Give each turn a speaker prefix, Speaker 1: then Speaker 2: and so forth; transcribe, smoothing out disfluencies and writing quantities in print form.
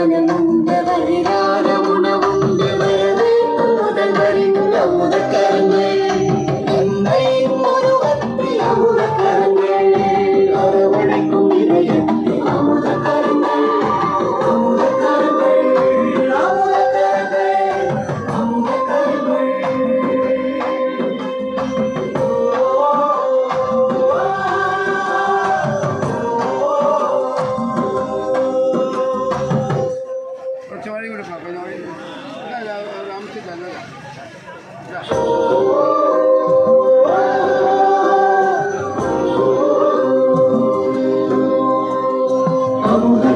Speaker 1: மனமுண்டு வயிறார உணவுண்டு வரவேற்கும் முதல்வரின் அமுதக்கரங்கள் அன்னையின் உருவத்தில் அமுதக்கரங்கள் அரவணைக்கும் இதயத்தில் அமுதக்கரங்கள் அமுதக்கரங்கள் அமுதக்கரங்கள் அமுதக்கரங்கள்
Speaker 2: Cuma ini udah pakai nyari. Enggak ada ramsi dan ada.
Speaker 1: அமுத